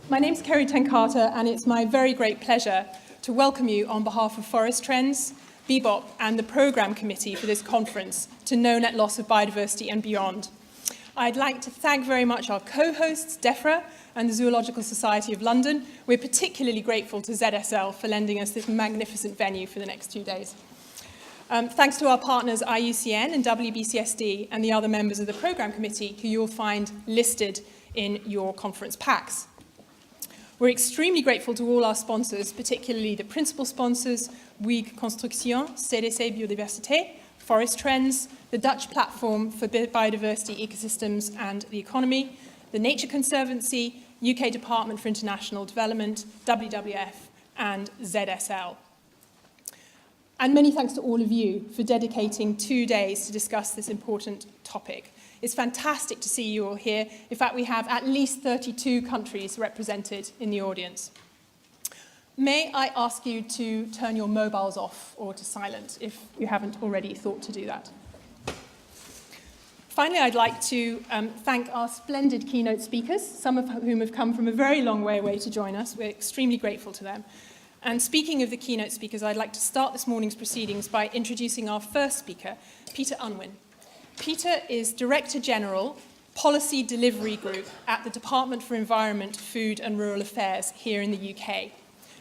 My name's Kerry Carter, and it's my very great pleasure to welcome you on behalf of Forest Trends, BBOP, and the Programme Committee for this conference to No Net Loss of Biodiversity and Beyond. I'd like to thank very much our co-hosts, Defra and the Zoological Society of London. We're particularly grateful to ZSL for lending us this magnificent venue for the next 2 days. Thanks to our partners IUCN and WBCSD and the other members of the Programme Committee, who you'll find listed in your conference packs. We're extremely grateful to all our sponsors, particularly the principal sponsors, Bouygues Construction, CDC Biodiversité, Forest Trends, the Dutch Platform for Biodiversity, Ecosystems and the Economy, the Nature Conservancy, UK Department for International Development, WWF and ZSL. And many thanks to all of you for dedicating 2 days to discuss this important topic. It's fantastic to see you all here. In fact, we have at least 32 countries represented in the audience. May I ask you to turn your mobiles off or to silent if you haven't already thought to do that. Finally, I'd like to thank our splendid keynote speakers, some of whom have come from a very long way away to join us. We're extremely grateful to them. And speaking of the keynote speakers, I'd like to start this morning's proceedings by introducing our first speaker, Peter Unwin. Peter is Director General, Policy Delivery Group at the Department for Environment, Food and Rural Affairs here in the UK.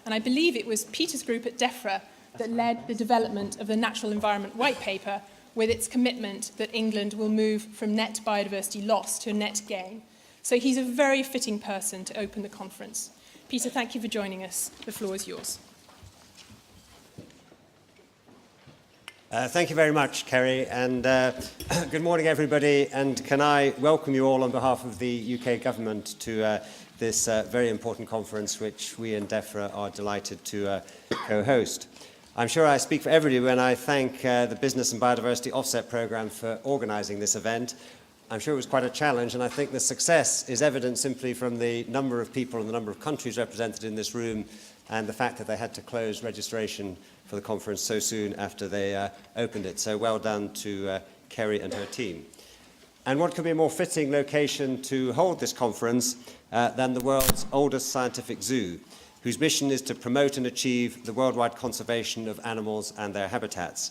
And I believe it was Peter's group at Defra that led the development of the Natural Environment White Paper with its commitment that England will move from net biodiversity loss to net gain. So he's a very fitting person to open the conference. Peter, thank you for joining us. The floor is yours. Thank you very much, Kerry, and good morning, everybody. And can I welcome you all on behalf of the UK government to this very important conference, which we in Defra are delighted to co-host. I'm sure I speak for everybody when I thank the Business and Biodiversity Offset programme for organising this event. I'm sure it was quite a challenge, and I think the success is evident simply from the number of people and the number of countries represented in this room and the fact that they had to close registration for the conference so soon after they opened it. So well done to Kerry and her team. And what could be a more fitting location to hold this conference than the world's oldest scientific zoo, whose mission is to promote and achieve the worldwide conservation of animals and their habitats.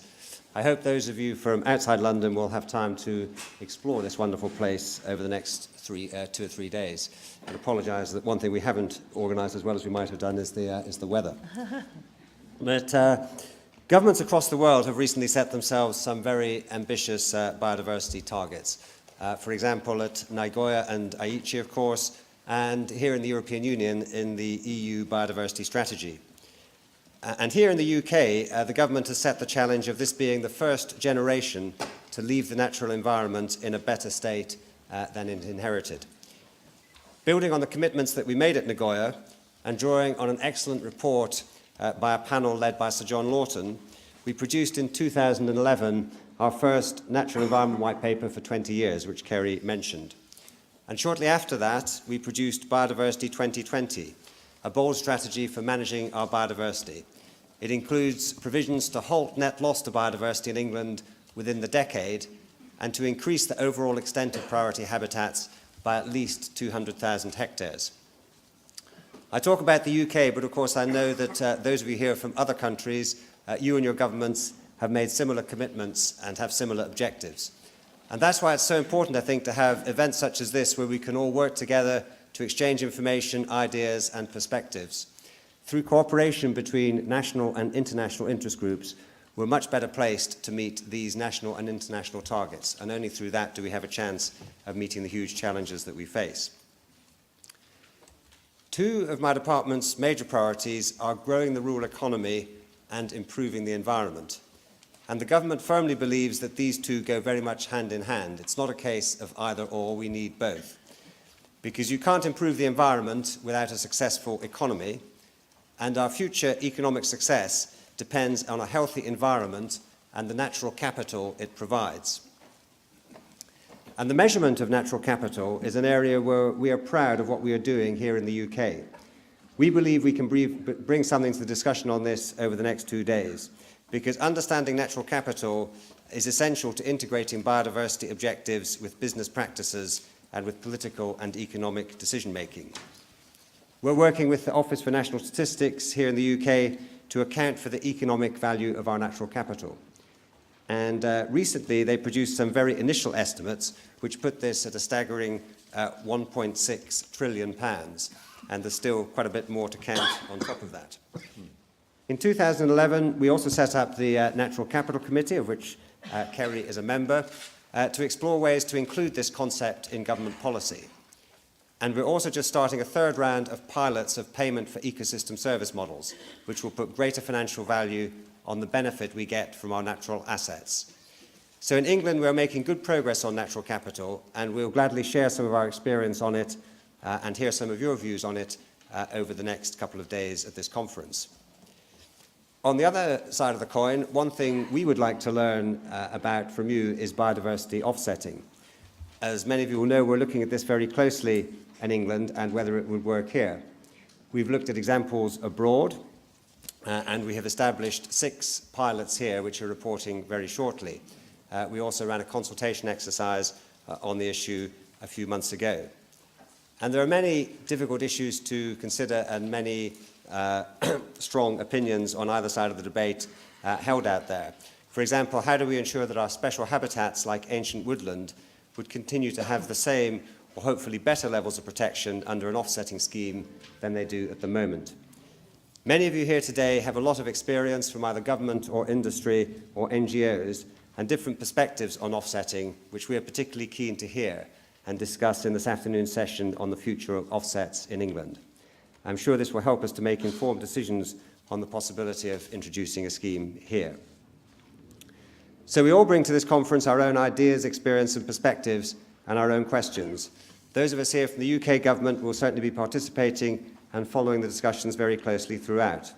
I hope those of you from outside London will have time to explore this wonderful place over the next 2 or 3 days. I apologise that one thing we haven't organised as well as we might have done is the weather. But governments across the world have recently set themselves some very ambitious biodiversity targets. For example, at Nagoya and Aichi, of course, and here in the European Union in the EU Biodiversity Strategy. And here in the UK, the government has set the challenge of this being the first generation to leave the natural environment in a better state than it inherited. Building on the commitments that we made at Nagoya and drawing on an excellent report by a panel led by Sir John Lawton, we produced in 2011 our first Natural Environment White Paper for 20 years, which Kerry mentioned. And shortly after that, we produced Biodiversity 2020, a bold strategy for managing our biodiversity. It includes provisions to halt net loss to biodiversity in England within the decade and to increase the overall extent of priority habitats by at least 200,000 hectares. I talk about the UK, but of course I know that those of you here from other countries, you and your governments have made similar commitments and have similar objectives. And that's why it's so important, I think, to have events such as this where we can all work together to exchange information, ideas and perspectives. Through cooperation between national and international interest groups, we're much better placed to meet these national and international targets, and only through that do we have a chance of meeting the huge challenges that we face. Two of my department's major priorities are growing the rural economy and improving the environment. And the government firmly believes that these two go very much hand in hand. It's not a case of either or, we need both. Because you can't improve the environment without a successful economy, and our future economic success depends on a healthy environment and the natural capital it provides. And the measurement of natural capital is an area where we are proud of what we are doing here in the UK. We believe we can bring something to the discussion on this over the next 2 days, because understanding natural capital is essential to integrating biodiversity objectives with business practices and with political and economic decision-making. We're working with the Office for National Statistics here in the UK to account for the economic value of our natural capital. And recently they produced some very initial estimates which put this at a staggering £1.6 trillion, and there's still quite a bit more to count on top of that. In 2011, we also set up the Natural Capital Committee, of which Kerry is a member, to explore ways to include this concept in government policy. And we're also just starting a third round of pilots of payment for ecosystem service models, which will put greater financial value on the benefit we get from our natural assets. So in England, we're making good progress on natural capital, and we'll gladly share some of our experience on it and hear some of your views on it over the next couple of days at this conference. On the other side of the coin, one thing we would like to learn about from you is biodiversity offsetting. As many of you will know, we're looking at this very closely in England and whether it would work here. We've looked at examples abroad, and we have established 6 pilots here which are reporting very shortly. We also ran a consultation exercise on the issue a few months ago. And there are many difficult issues to consider and many strong opinions on either side of the debate held out there. For example, how do we ensure that our special habitats like ancient woodland would continue to have the same or hopefully better levels of protection under an offsetting scheme than they do at the moment? Many of you here today have a lot of experience from either government or industry or NGOs and different perspectives on offsetting, which we are particularly keen to hear and discuss in this afternoon's session on the future of offsets in England. I'm sure this will help us to make informed decisions on the possibility of introducing a scheme here. So we all bring to this conference our own ideas, experience and perspectives and our own questions. Those of us here from the UK government will certainly be participating and following the discussions very closely throughout.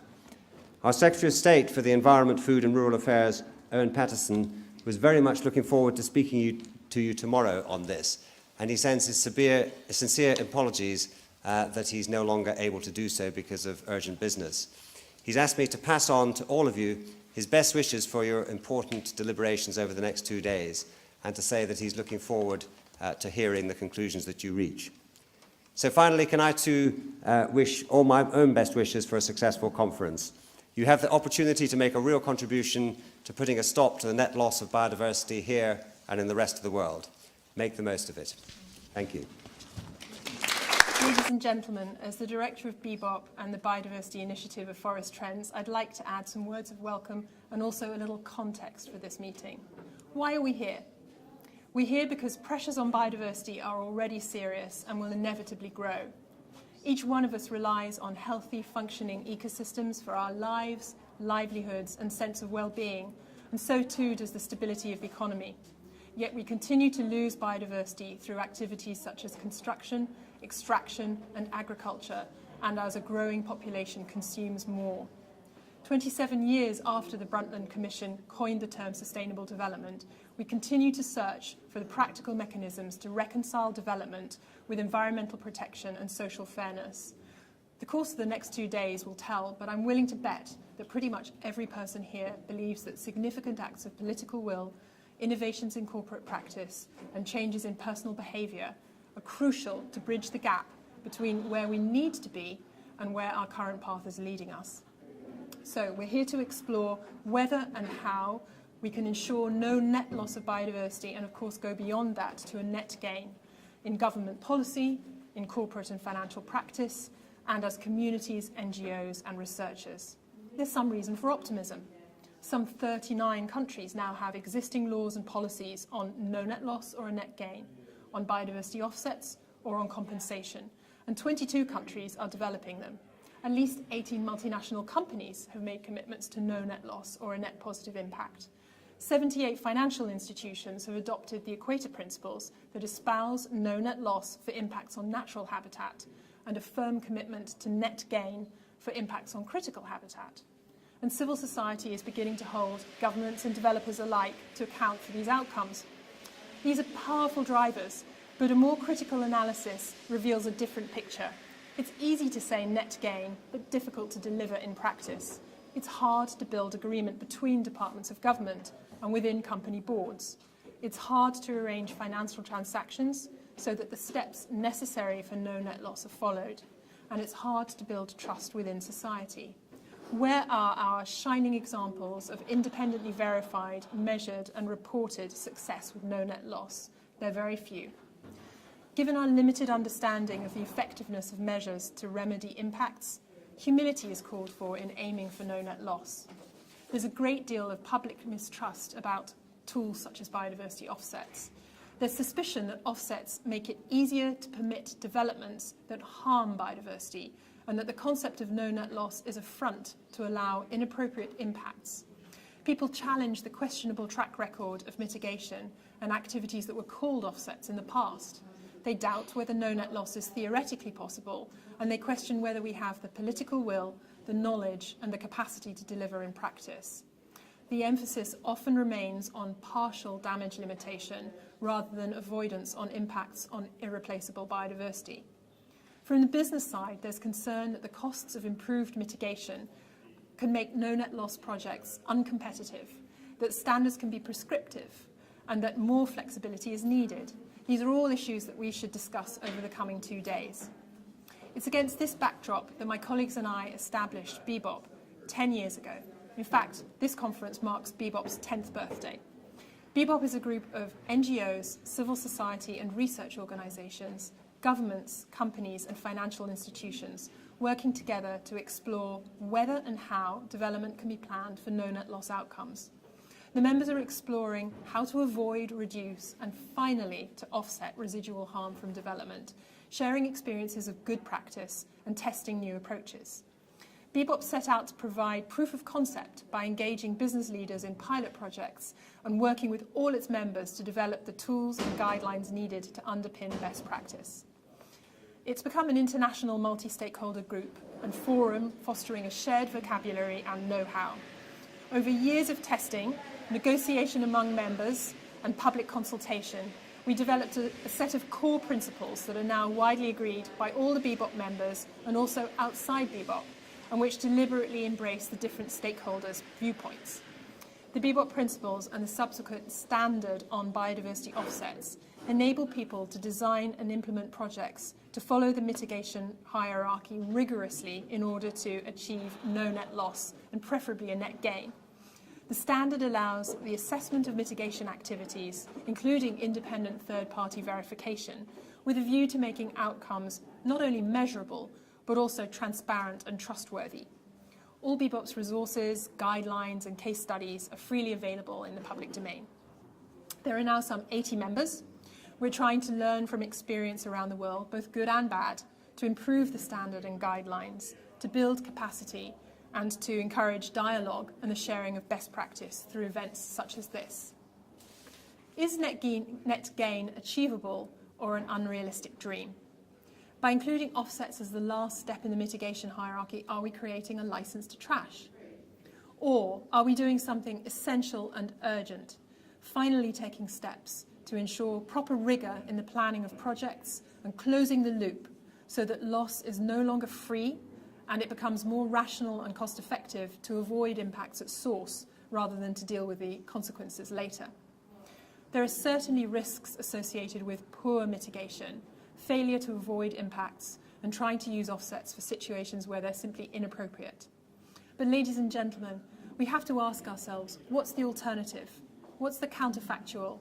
Our Secretary of State for the Environment, Food and Rural Affairs, Owen Paterson, was very much looking forward to speaking to you tomorrow on this, and he sends his sincere apologies that he's no longer able to do so because of urgent business. He's asked me to pass on to all of you his best wishes for your important deliberations over the next 2 days, and to say that he's looking forward to hearing the conclusions that you reach. So finally, can I too wish all my own best wishes for a successful conference. You have the opportunity to make a real contribution to putting a stop to the net loss of biodiversity here and in the rest of the world. Make the most of it. Thank you. Ladies and gentlemen, as the Director of BBOP and the Biodiversity Initiative of Forest Trends, I'd like to add some words of welcome and also a little context for this meeting. Why are we here? We're here because pressures on biodiversity are already serious and will inevitably grow. Each one of us relies on healthy, functioning ecosystems for our lives, livelihoods, and sense of well-being, and so too does the stability of the economy. Yet we continue to lose biodiversity through activities such as construction, extraction, and agriculture, and as a growing population consumes more. 27 years after the Brundtland Commission coined the term sustainable development, we continue to search for the practical mechanisms to reconcile development with environmental protection and social fairness. The course of the next 2 days will tell, but I'm willing to bet that pretty much every person here believes that significant acts of political will, innovations in corporate practice, and changes in personal behaviour are crucial to bridge the gap between where we need to be and where our current path is leading us. So we're here to explore whether and how we can ensure no net loss of biodiversity and, of course, go beyond that to a net gain in government policy, in corporate and financial practice, and as communities, NGOs, and researchers. There's some reason for optimism. Some 39 countries now have existing laws and policies on no net loss or a net gain, on biodiversity offsets or on compensation, and 22 countries are developing them. At least 18 multinational companies have made commitments to no net loss or a net positive impact. 78 financial institutions have adopted the Equator Principles that espouse no net loss for impacts on natural habitat and a firm commitment to net gain for impacts on critical habitat. And civil society is beginning to hold governments and developers alike to account for these outcomes. These are powerful drivers, but a more critical analysis reveals a different picture. It's easy to say net gain, but difficult to deliver in practice. It's hard to build agreement between departments of government and within company boards. It's hard to arrange financial transactions so that the steps necessary for no net loss are followed. and it's hard to build trust within society. Where are our shining examples of independently verified, measured and reported success with no net loss? They're very few. Given our limited understanding of the effectiveness of measures to remedy impacts, humility is called for in aiming for no net loss. There's a great deal of public mistrust about tools such as biodiversity offsets. There's suspicion that offsets make it easier to permit developments that harm biodiversity, and that the concept of no net loss is a front to allow inappropriate impacts. People challenge the questionable track record of mitigation and activities that were called offsets in the past. They doubt whether no net loss is theoretically possible, and they question whether we have the political will, the knowledge, and the capacity to deliver in practice. The emphasis often remains on partial damage limitation rather than avoidance on impacts on irreplaceable biodiversity. From the business side, there's concern that the costs of improved mitigation can make no net loss projects uncompetitive, that standards can be prescriptive, and that more flexibility is needed. These are all issues that we should discuss over the coming 2 days. It's against this backdrop that my colleagues and I established BBOP 10 years ago. In fact, this conference marks BBOP's 10th birthday. BBOP is a group of NGOs, civil society and research organisations, governments, companies and financial institutions working together to explore whether and how development can be planned for no net loss outcomes. The members are exploring how to avoid, reduce and finally to offset residual harm from development, sharing experiences of good practice and testing new approaches. BBOP set out to provide proof of concept by engaging business leaders in pilot projects and working with all its members to develop the tools and guidelines needed to underpin best practice. It's become an international multi-stakeholder group and forum fostering a shared vocabulary and know-how. Over years of testing, negotiation among members and public consultation, we developed a set of core principles that are now widely agreed by all the BBOP members and also outside BBOP, and which deliberately embrace the different stakeholders' viewpoints. The BBOP principles and the subsequent standard on biodiversity offsets enable people to design and implement projects to follow the mitigation hierarchy rigorously in order to achieve no net loss and preferably a net gain. The standard allows the assessment of mitigation activities, including independent third-party verification, with a view to making outcomes not only measurable, but also transparent and trustworthy. All BBOP's resources, guidelines and case studies are freely available in the public domain. There are now some 80 members. We're trying to learn from experience around the world, both good and bad, to improve the standard and guidelines, to build capacity and to encourage dialogue and the sharing of best practice through events such as this. Is net gain achievable or an unrealistic dream? By including offsets as the last step in the mitigation hierarchy, are we creating a license to trash? Or are we doing something essential and urgent, finally taking steps to ensure proper rigour in the planning of projects and closing the loop so that loss is no longer free and it becomes more rational and cost-effective to avoid impacts at source rather than to deal with the consequences later? There are certainly risks associated with poor mitigation, failure to avoid impacts, and trying to use offsets for situations where they're simply inappropriate. But ladies and gentlemen, we have to ask ourselves, what's the alternative? What's the counterfactual?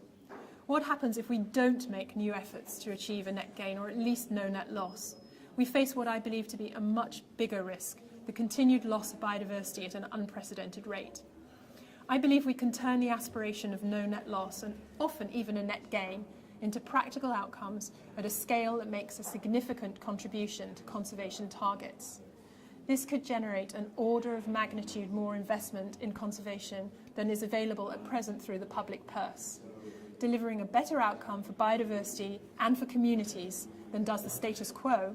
What happens if we don't make new efforts to achieve a net gain or at least no net loss? We face what I believe to be a much bigger risk, the continued loss of biodiversity at an unprecedented rate. I believe we can turn the aspiration of no net loss, and often even a net gain, into practical outcomes at a scale that makes a significant contribution to conservation targets. This could generate an order of magnitude more investment in conservation than is available at present through the public purse, delivering a better outcome for biodiversity and for communities than does the status quo,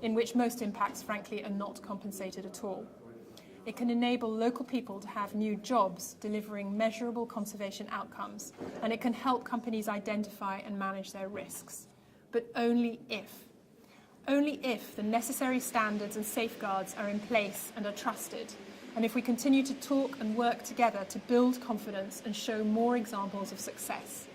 in which most impacts, frankly, are not compensated at all. It can enable local people to have new jobs delivering measurable conservation outcomes, and it can help companies identify and manage their risks. But only if the necessary standards and safeguards are in place and are trusted, and if we continue to talk and work together to build confidence and show more examples of success.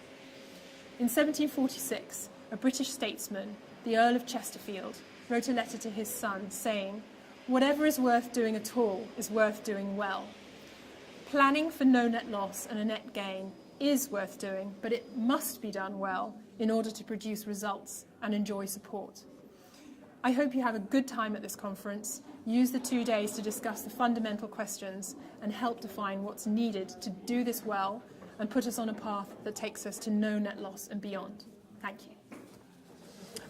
In 1746, a British statesman, the Earl of Chesterfield, wrote a letter to his son saying, "Whatever is worth doing at all is worth doing well. Planning for no net loss and a net gain is worth doing, but it must be done well in order to produce results and enjoy support." I hope you have a good time at this conference, use the 2 days to discuss the fundamental questions and help define what's needed to do this well and put us on a path that takes us to no net loss and beyond. Thank you.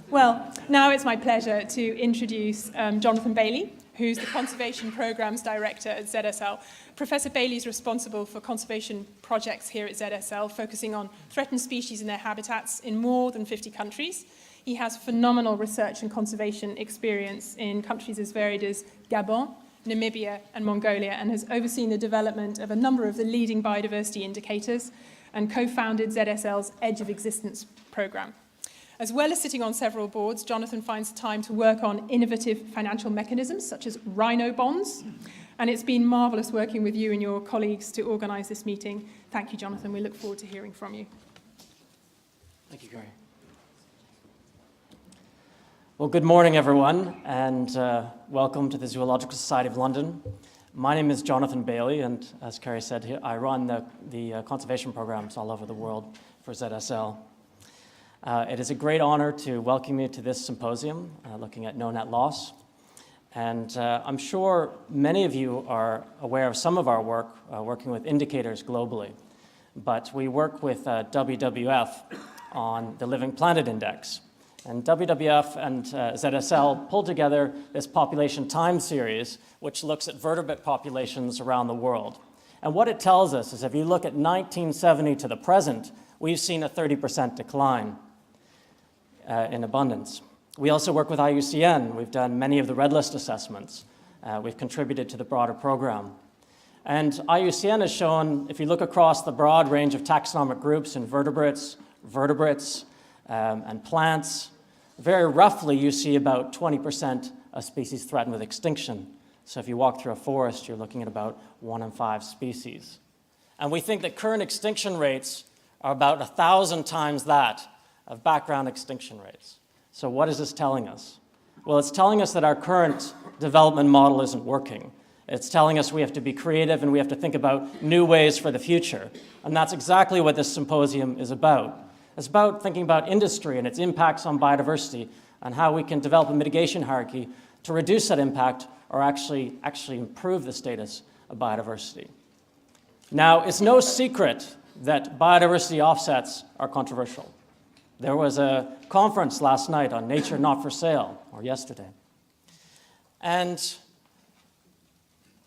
Well, now it's my pleasure to introduce Jonathan Baillie, who's the Conservation Programmes Director at ZSL. Professor Baillie is responsible for conservation projects here at ZSL, focusing on threatened species and their habitats in more than 50 countries. He has phenomenal research and conservation experience in countries as varied as Gabon, Namibia, and Mongolia, and has overseen the development of a number of the leading biodiversity indicators and co-founded ZSL's Edge of Existence programme. As well as sitting on several boards, Jonathan finds time to work on innovative financial mechanisms such as rhino bonds. And it's been marvellous working with you and your colleagues to organise this meeting. Thank you, Jonathan. We look forward to hearing from you. Thank you, Kerry. Well, good morning, everyone, and welcome to the Zoological Society of London. My name is Jonathan Baillie, and as Kerry said, I run the conservation programs all over the world for ZSL. It is a great honor to welcome you to this symposium, looking at no net loss. And I'm sure many of you are aware of some of our work, working with indicators globally. But we work with WWF on the Living Planet Index. And WWF and ZSL pulled together this population time series, which looks at vertebrate populations around the world. And what it tells us is if you look at 1970 to the present, we've seen a 30% decline in abundance. We also work with IUCN. We've done many of the red list assessments. We've contributed to the broader program. And IUCN has shown, if you look across the broad range of taxonomic groups in vertebrates, and plants, very roughly you see about 20% of species threatened with extinction. So if you walk through a forest, you're looking at about 1 in 5 species. And we think that current extinction rates are about 1,000 times that of background extinction rates. So what is this telling us? Well, it's telling us that our current development model isn't working. It's telling us we have to be creative and we have to think about new ways for the future. And that's exactly what this symposium is about. It's about thinking about industry and its impacts on biodiversity and how we can develop a mitigation hierarchy to reduce that impact or actually improve the status of biodiversity. Now, it's no secret that biodiversity offsets are controversial. There was a conference last night on Nature Not for Sale, or yesterday. And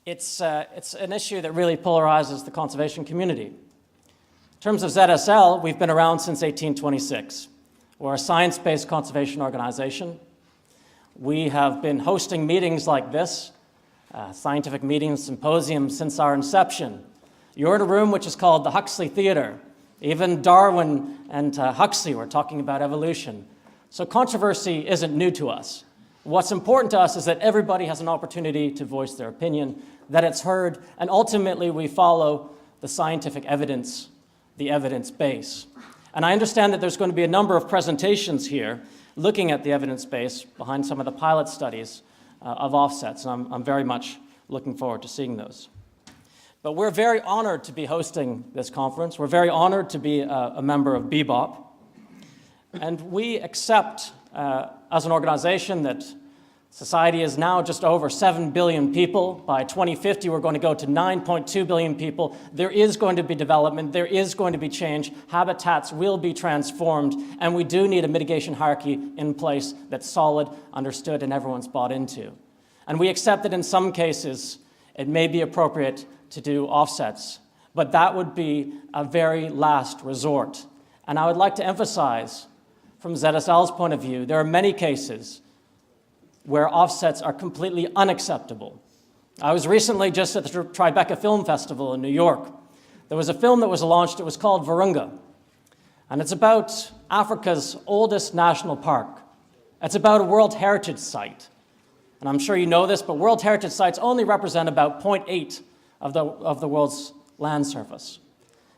it's an issue that really polarizes the conservation community. In terms of ZSL, we've been around since 1826. We're a science-based conservation organization. We have been hosting meetings like this, scientific meetings, symposiums, since our inception. You're in a room which is called the Huxley Theater. Even Darwin and Huxley were talking about evolution. So controversy isn't new to us. What's important to us is that everybody has an opportunity to voice their opinion, that it's heard, and ultimately we follow the scientific evidence, the evidence base. And I understand that there's going to be a number of presentations here looking at the evidence base behind some of the pilot studies of offsets, and I'm very much looking forward to seeing those. But we're very honored to be hosting this conference. We're very honored to be a member of BBOP. And we accept as an organization that society is now just over 7 billion people. By 2050, we're going to go to 9.2 billion people. There is going to be development. There is going to be change. Habitats will be transformed. And we do need a mitigation hierarchy in place that's solid, understood, and everyone's bought into. And we accept that in some cases, it may be appropriate to do offsets, but that would be a very last resort. And I would like to emphasize, from ZSL's point of view, there are many cases where offsets are completely unacceptable. I was recently just at the Tribeca Film Festival in New York. There was a film that was launched, it was called Virunga, and it's about Africa's oldest national park. It's about a World Heritage Site. And I'm sure you know this, but World Heritage Sites only represent about 0.8 of the world's land surface.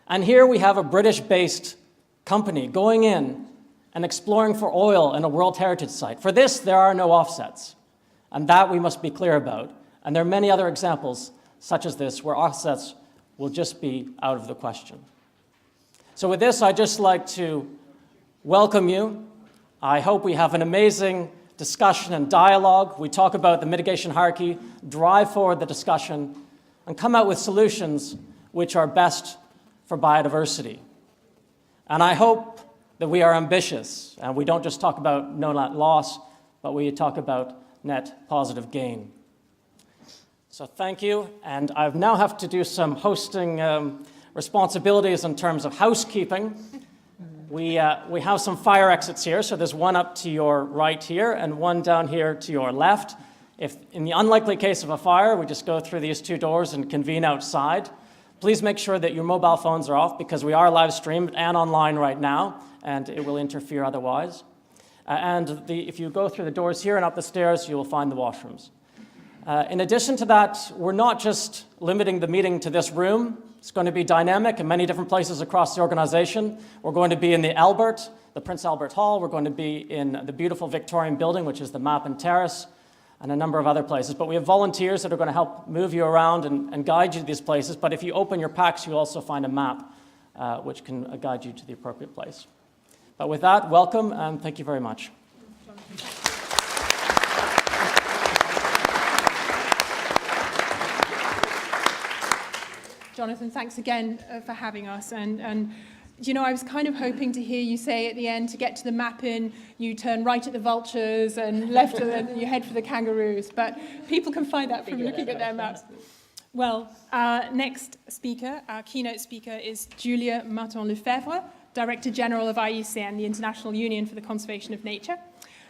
And here we have a British-based company going in and exploring for oil in a World Heritage Site. For this, there are no offsets, and that we must be clear about. And there are many other examples such as this where offsets will just be out of the question. So with this, I'd just like to welcome you. I hope we have an amazing discussion and dialogue. We talk about the mitigation hierarchy, drive forward the discussion, and come out with solutions which are best for biodiversity. And I hope that we are ambitious, and we don't just talk about no net loss, but we talk about net positive gain. So thank you, and I now have to do some hosting responsibilities in terms of housekeeping. We have some fire exits here, so there's one up to your right here and one down here to your left. If in the unlikely case of a fire, we just go through these two doors and convene outside. Please make sure that your mobile phones are off because we are live streamed and online right now, and it will interfere otherwise. If you go through the doors here and up the stairs, you will find the washrooms. In addition to that, we're not just limiting the meeting to this room. It's going to be dynamic in many different places across the organization. We're going to be in the Prince Albert Hall. We're going to be in the beautiful Victorian building, which is the Mappin Terrace, and a number of other places. But we have volunteers that are going to help move you around and guide you to these places. But if you open your packs, you'll also find a map which can guide you to the appropriate place. But with that, welcome, and thank you very much. Jonathan, thanks again for having us. And you know, I was kind of hoping to hear you say at the end, to get to the Mappin, you turn right at the vultures and left and you head for the kangaroos. But people can find that from looking at their maps. Well, our next speaker, our keynote speaker, is Julia Marton-Lefèvre, Director General of IUCN, the International Union for the Conservation of Nature.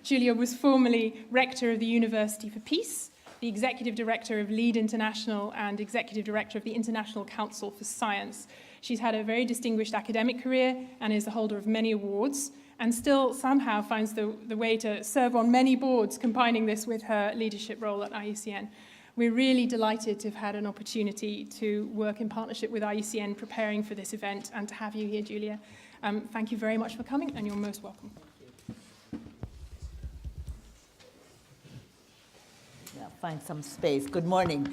Julia was formerly Rector of the University for Peace, the Executive Director of LEAD International and Executive Director of the International Council for Science. She's had a very distinguished academic career and is the holder of many awards, and still somehow finds the way to serve on many boards, combining this with her leadership role at IUCN. We're really delighted to have had an opportunity to work in partnership with IUCN preparing for this event and to have you here, Julia. Thank you very much for coming, and you're most welcome. Yeah, find some space. Good morning.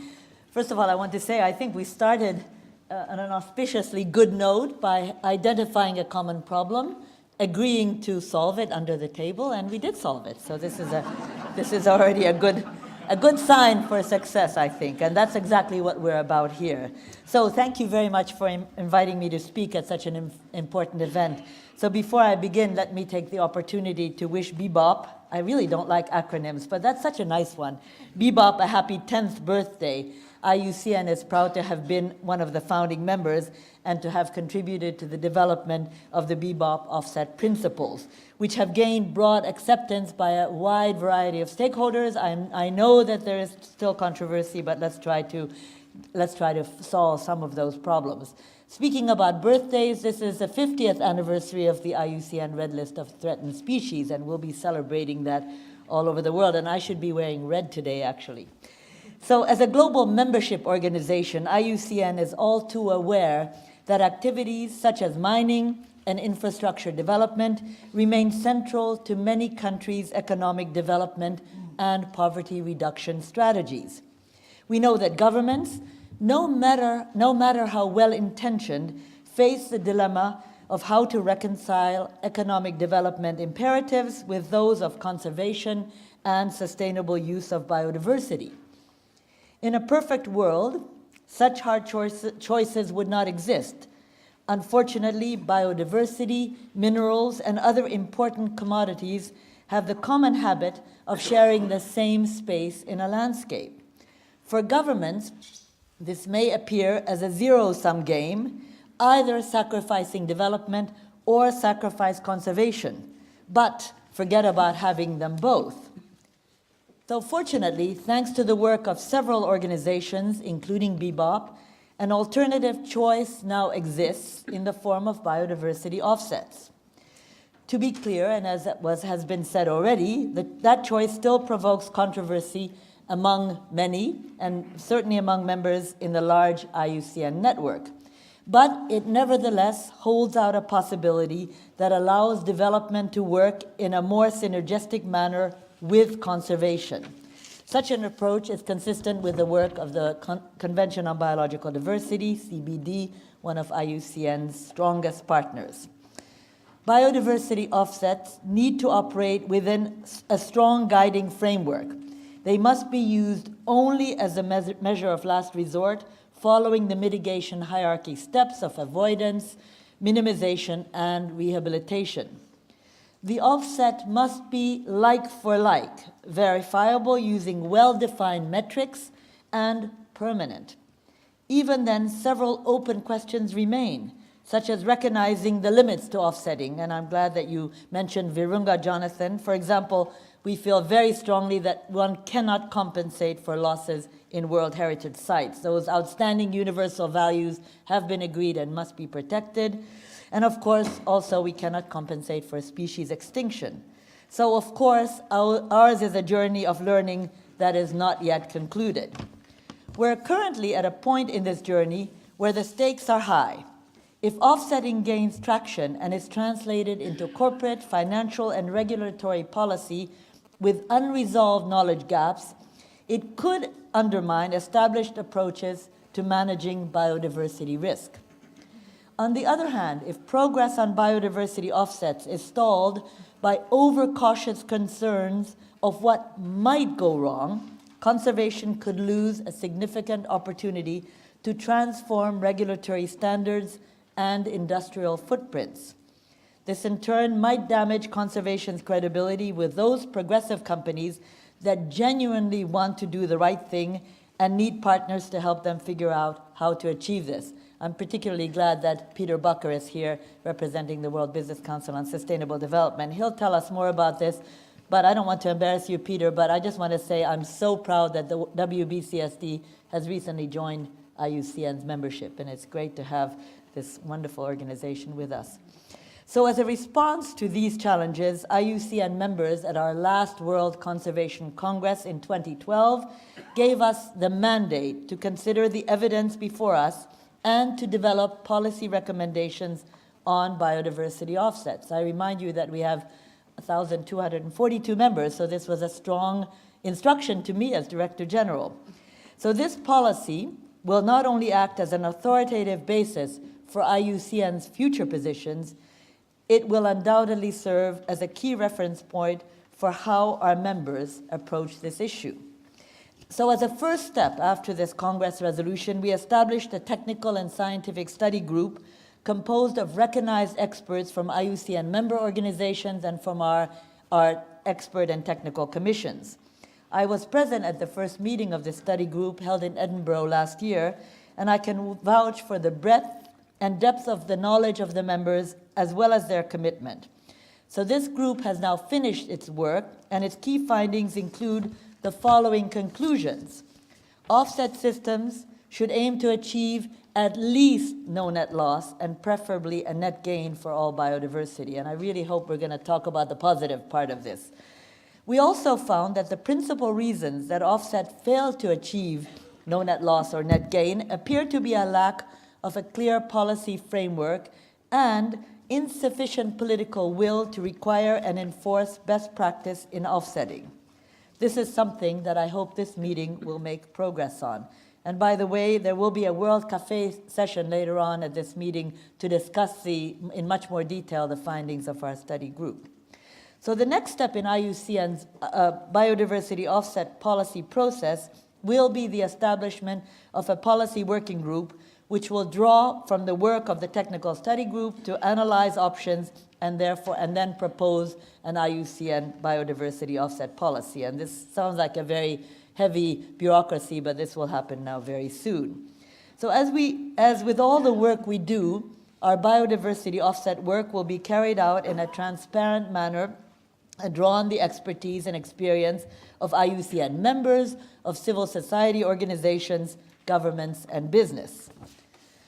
First of all, I want to say I think we started on an auspiciously good note by identifying a common problem, agreeing to solve it under the table, and we did solve it. So this is already a good sign for success, I think, and that's exactly what we're about here. So thank you very much for inviting me to speak at such an important event. So before I begin, let me take the opportunity to wish BBOP, I really don't like acronyms, but that's such a nice one, BBOP a happy 10th birthday. IUCN is proud to have been one of the founding members and to have contributed to the development of the BBOP offset principles, which have gained broad acceptance by a wide variety of stakeholders. I know that there is still controversy, but let's try to solve some of those problems. Speaking about birthdays, this is the 50th anniversary of the IUCN Red List of Threatened Species, and we'll be celebrating that all over the world. And I should be wearing red today, actually. So as a global membership organization, IUCN is all too aware that activities such as mining and infrastructure development remain central to many countries' economic development and poverty reduction strategies. We know that governments, no matter how well-intentioned, face the dilemma of how to reconcile economic development imperatives with those of conservation and sustainable use of biodiversity. In a perfect world, such hard choices would not exist. Unfortunately, biodiversity, minerals, and other important commodities have the common habit of sharing the same space in a landscape. For governments, this may appear as a zero-sum game, either sacrificing development or sacrifice conservation, but forget about having them both. So fortunately, thanks to the work of several organizations, including BBOP, an alternative choice now exists in the form of biodiversity offsets. To be clear, and as has been said already, that choice still provokes controversy among many, and certainly among members in the large IUCN network. but it nevertheless holds out a possibility that allows development to work in a more synergistic manner with conservation. Such an approach is consistent with the work of the Convention on Biological Diversity, CBD, one of IUCN's strongest partners. Biodiversity offsets need to operate within a strong guiding framework. They must be used only as a measure of last resort, following the mitigation hierarchy steps of avoidance, minimization, and rehabilitation. The offset must be like for like, verifiable using well-defined metrics, and permanent. Even then, several open questions remain, such as recognizing the limits to offsetting, and I'm glad that you mentioned Virunga, Jonathan. For example, we feel very strongly that one cannot compensate for losses in World Heritage Sites. Those outstanding universal values have been agreed and must be protected. And of course, also, we cannot compensate for species extinction. So of course, ours is a journey of learning that is not yet concluded. We're currently at a point in this journey where the stakes are high. If offsetting gains traction and is translated into corporate, financial, and regulatory policy with unresolved knowledge gaps, it could undermine established approaches to managing biodiversity risk. On the other hand, if progress on biodiversity offsets is stalled by overcautious concerns of what might go wrong, conservation could lose a significant opportunity to transform regulatory standards and industrial footprints. This in turn might damage conservation's credibility with those progressive companies that genuinely want to do the right thing and need partners to help them figure out how to achieve this. I'm particularly glad that Peter Bakker is here representing the World Business Council on Sustainable Development. He'll tell us more about this, but I don't want to embarrass you, Peter, but I just want to say I'm so proud that the WBCSD has recently joined IUCN's membership, and it's great to have this wonderful organization with us. So as a response to these challenges, IUCN members at our last World Conservation Congress in 2012 gave us the mandate to consider the evidence before us and to develop policy recommendations on biodiversity offsets. I remind you that we have 1,242 members, so this was a strong instruction to me as Director General. So this policy will not only act as an authoritative basis for IUCN's future positions, it will undoubtedly serve as a key reference point for how our members approach this issue. So as a first step after this Congress resolution, we established a technical and scientific study group composed of recognized experts from IUCN member organizations and from our expert and technical commissions. I was present at the first meeting of this study group held in Edinburgh last year, and I can vouch for the breadth and depth of the knowledge of the members as well as their commitment. So this group has now finished its work, and its key findings include the following conclusions. Offset systems should aim to achieve at least no net loss and preferably a net gain for all biodiversity. And I really hope we're going to talk about the positive part of this. We also found that the principal reasons that offset failed to achieve no net loss or net gain appear to be a lack of a clear policy framework and insufficient political will to require and enforce best practice in offsetting. This is something that I hope this meeting will make progress on. And by the way, there will be a World Cafe session later on at this meeting to discuss in much more detail the findings of our study group. So the next step in IUCN's biodiversity offset policy process will be the establishment of a policy working group which will draw from the work of the technical study group to analyze options and then propose an IUCN biodiversity offset policy. And this sounds like a very heavy bureaucracy, but this will happen now very soon. So as with all the work we do, our biodiversity offset work will be carried out in a transparent manner and draw on the expertise and experience of IUCN members, of civil society organizations, governments, and business.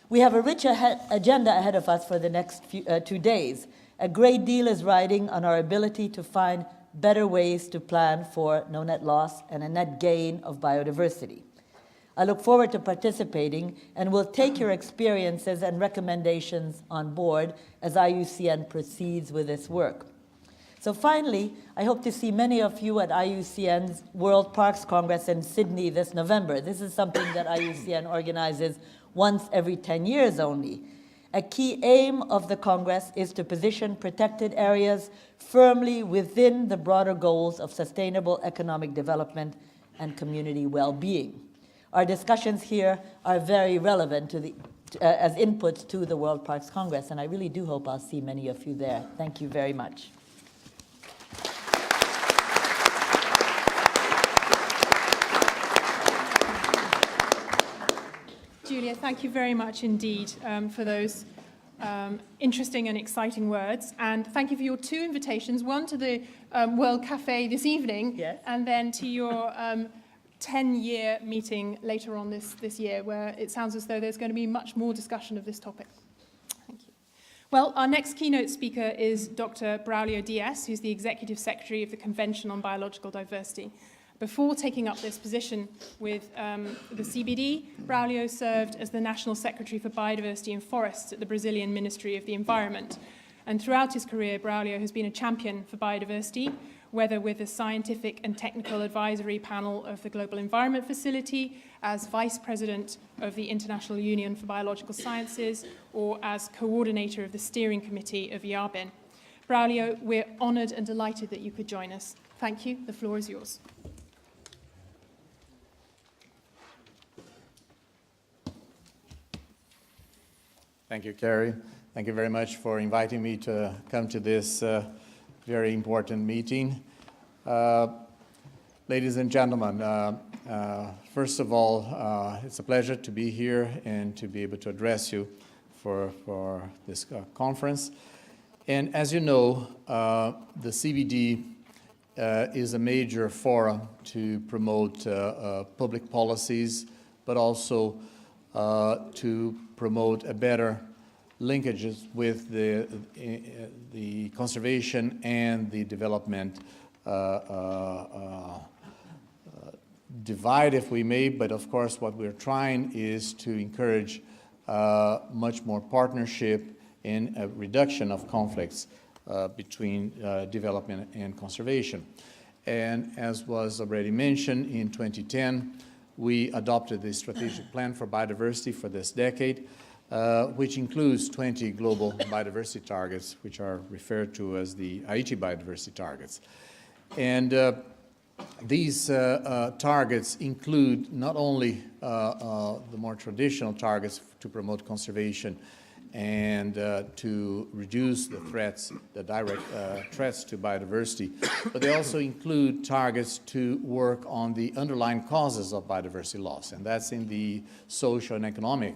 We have a rich agenda ahead of us for the next 2 days. A great deal is riding on our ability to find better ways to plan for no net loss and a net gain of biodiversity. I look forward to participating and will take your experiences and recommendations on board as IUCN proceeds with its work. So finally, I hope to see many of you at IUCN's World Parks Congress in Sydney this November. This is something that IUCN organizes once every 10 years only. A key aim of the Congress is to position protected areas firmly within the broader goals of sustainable economic development and community well-being. Our discussions here are very relevant to as inputs to the World Parks Congress, and I really do hope I'll see many of you there. Thank you very much. Julia, thank you very much indeed for those interesting and exciting words. And thank you for your two invitations, one to the World Cafe this evening, yes, and then to your 10-year meeting later on this year, where it sounds as though there's going to be much more discussion of this topic. Thank you. Well, our next keynote speaker is Dr. Braulio Diaz, who's the Executive Secretary of the Convention on Biological Diversity. Before taking up this position with the CBD, Braulio served as the National Secretary for Biodiversity and Forests at the Brazilian Ministry of the Environment. And throughout his career, Braulio has been a champion for biodiversity, whether with the scientific and technical advisory panel of the Global Environment Facility, as Vice President of the International Union for Biological Sciences, or as coordinator of the steering committee of IABN. Braulio, we're honored and delighted that you could join us. Thank you. The floor is yours. Thank you, Kerry. Thank you very much for inviting me to come to this very important meeting. Ladies and gentlemen, first of all, it's a pleasure to be here and to be able to address you for this conference. And as you know, the CBD is a major forum to promote public policies, but also to promote a better linkages with the conservation and the development divide, if we may, but of course what we're trying is to encourage much more partnership and a reduction of conflicts between development and conservation. And as was already mentioned, in 2010, we adopted the strategic plan for biodiversity for this decade, which includes 20 global biodiversity targets, which are referred to as the Aichi Biodiversity Targets. And these targets include not only the more traditional targets to promote conservation and to reduce the threats, the direct threats to biodiversity, but they also include targets to work on the underlying causes of biodiversity loss, and that's in the social and economic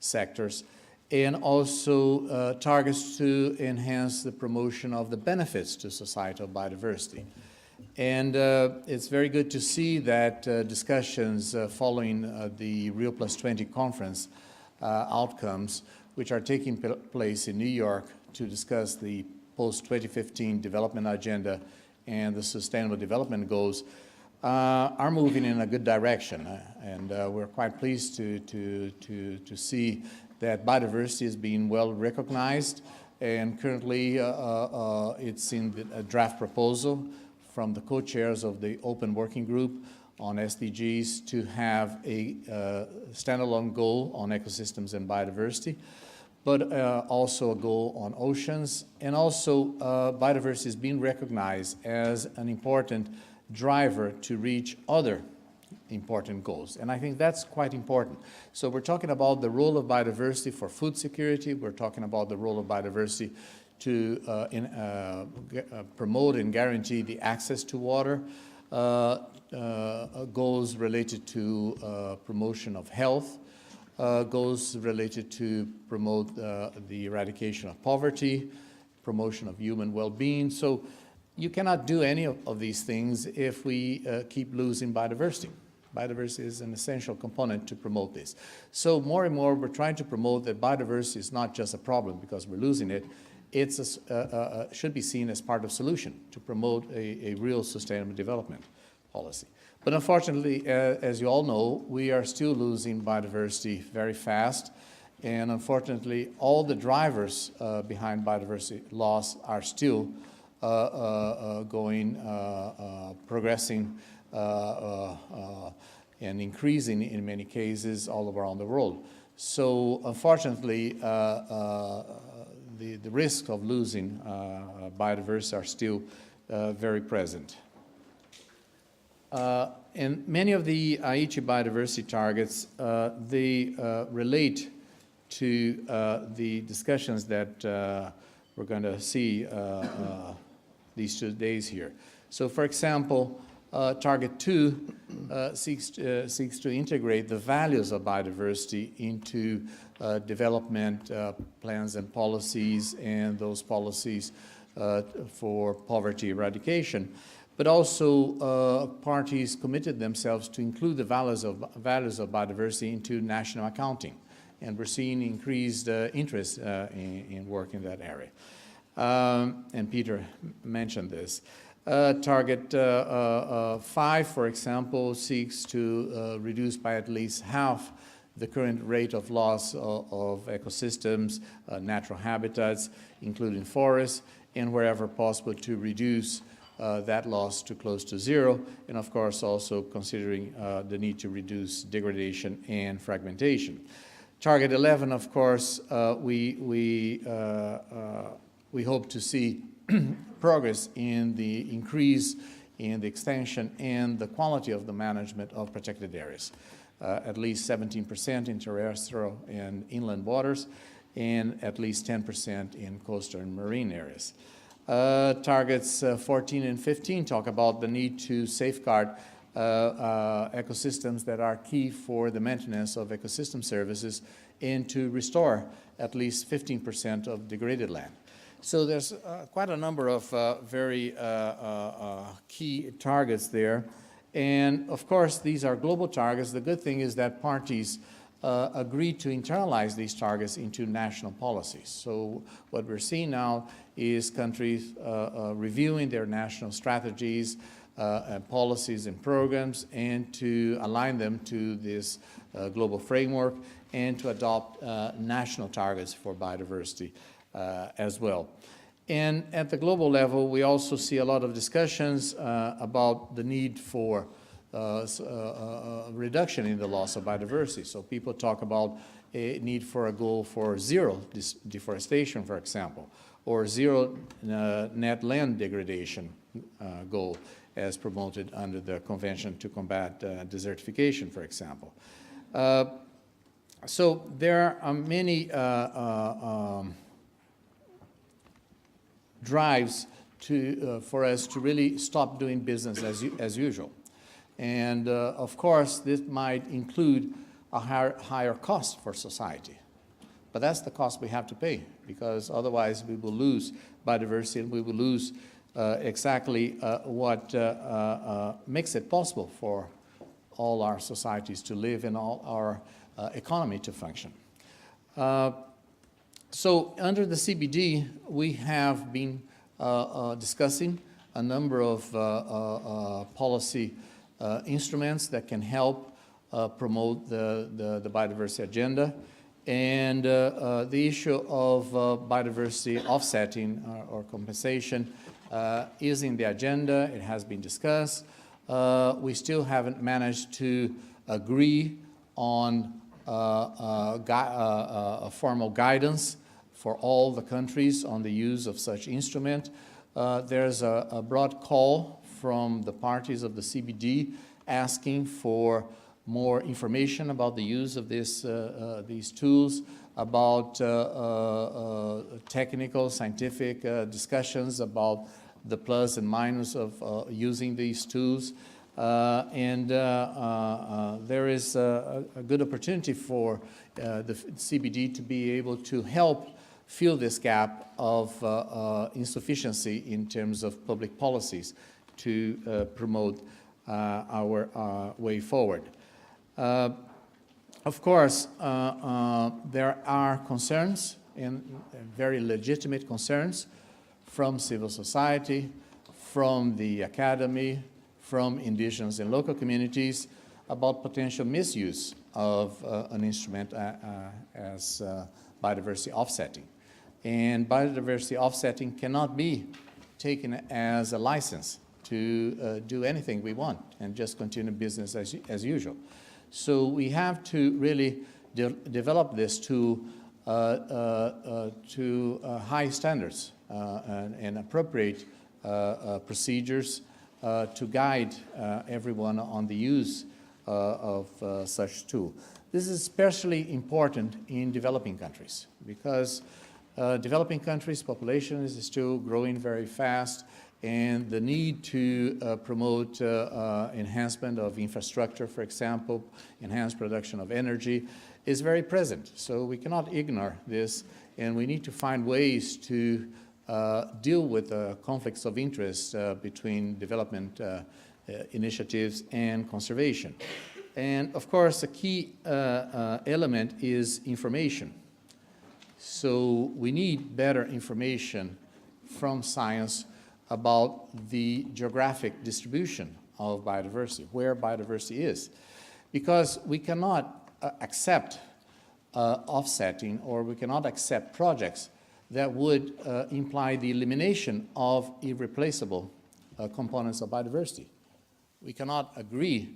sectors, and also targets to enhance the promotion of the benefits to societal biodiversity. And it's very good to see that discussions following the Rio Plus 20 conference outcomes, which are taking place in New York to discuss the post-2015 development agenda and the sustainable development goals, are moving in a good direction. And we're quite pleased to see that biodiversity is being well recognized. And currently, it's in a draft proposal from the co-chairs of the Open Working Group on SDGs to have a standalone goal on ecosystems and biodiversity, but also a goal on oceans. And also biodiversity is being recognized as an important driver to reach other important goals. And I think that's quite important. So we're talking about the role of biodiversity for food security. We're talking about the role of biodiversity to promote and guarantee the access to water, goals related to promotion of health, goals related to promote the eradication of poverty, promotion of human well-being. So you cannot do any of these things if we keep losing biodiversity. Biodiversity is an essential component to promote this. So more and more we're trying to promote that biodiversity is not just a problem because we're losing it. It's should be seen as part of solution to promote a real sustainable development policy. But unfortunately, as you all know, we are still losing biodiversity very fast. And unfortunately, all the drivers behind biodiversity loss are still progressing and increasing in many cases all around the world. So unfortunately, the risk of losing biodiversity are still very present. And many of the Aichi biodiversity targets, they relate to the discussions that we're going to see these 2 days here. So for example, Target 2 seeks to integrate the values of biodiversity into development plans and policies, and those policies for poverty eradication. But also parties committed themselves to include the values of biodiversity into national accounting. And we're seeing increased interest in work in that area. And Peter mentioned this. Target 5, for example, seeks to reduce by at least half the current rate of loss of ecosystems, natural habitats, including forests, and wherever possible to reduce that loss to close to zero, and of course also considering the need to reduce degradation and fragmentation. Target 11, of course, we hope to see progress in the increase in the extension and the quality of the management of protected areas. At least 17% in terrestrial and inland waters, and at least 10% in coastal and marine areas. Targets 14 and 15 talk about the need to safeguard ecosystems that are key for the maintenance of ecosystem services and to restore at least 15% of degraded land. So there's quite a number of very key targets there. And of course, these are global targets. The good thing is that parties agreed to internalize these targets into national policies. So what we're seeing now is countries reviewing their national strategies, policies and programs, and to align them to this global framework and to adopt national targets for biodiversity as well. And at the global level, we also see a lot of discussions about the need for reduction in the loss of biodiversity. So people talk about a need for a goal for zero deforestation, for example, or zero net land degradation goal as promoted under the Convention to Combat Desertification, for example. So there are many drives for us to really stop doing business as usual. And of course, this might include a higher cost for society. But that's the cost we have to pay, because otherwise we will lose biodiversity and we will lose exactly what makes it possible for all our societies to live and all our economy to function. So under the CBD, we have been discussing a number of policy instruments that can help promote the biodiversity agenda. And the issue of biodiversity offsetting or compensation is in the agenda. It has been discussed. We still haven't managed to agree on a formal guidance for all the countries on the use of such instrument. There's a broad call from the parties of the CBD asking for more information about the use of these tools, about technical, scientific discussions about the plus and minus of using these tools. There is a good opportunity for the CBD to be able to help fill this gap of insufficiency in terms of public policies to promote our way forward. Of course, there are concerns, and very legitimate concerns, from civil society, from the academy, from indigenous and local communities about potential misuse of an instrument as biodiversity offsetting. And biodiversity offsetting cannot be taken as a license to do anything we want and just continue business as usual. So we have to really develop this to high standards and appropriate procedures to guide everyone on the use of such tool. This is especially important in developing countries because developing countries' population is still growing very fast, and the need to promote enhancement of infrastructure, for example, enhanced production of energy, is very present. So we cannot ignore this, and we need to find ways to deal with conflicts of interest between development initiatives and conservation. And of course, a key element is information. So we need better information from science about the geographic distribution of biodiversity, where biodiversity is. Because we cannot accept offsetting, or we cannot accept projects that would imply the elimination of irreplaceable components of biodiversity. We cannot agree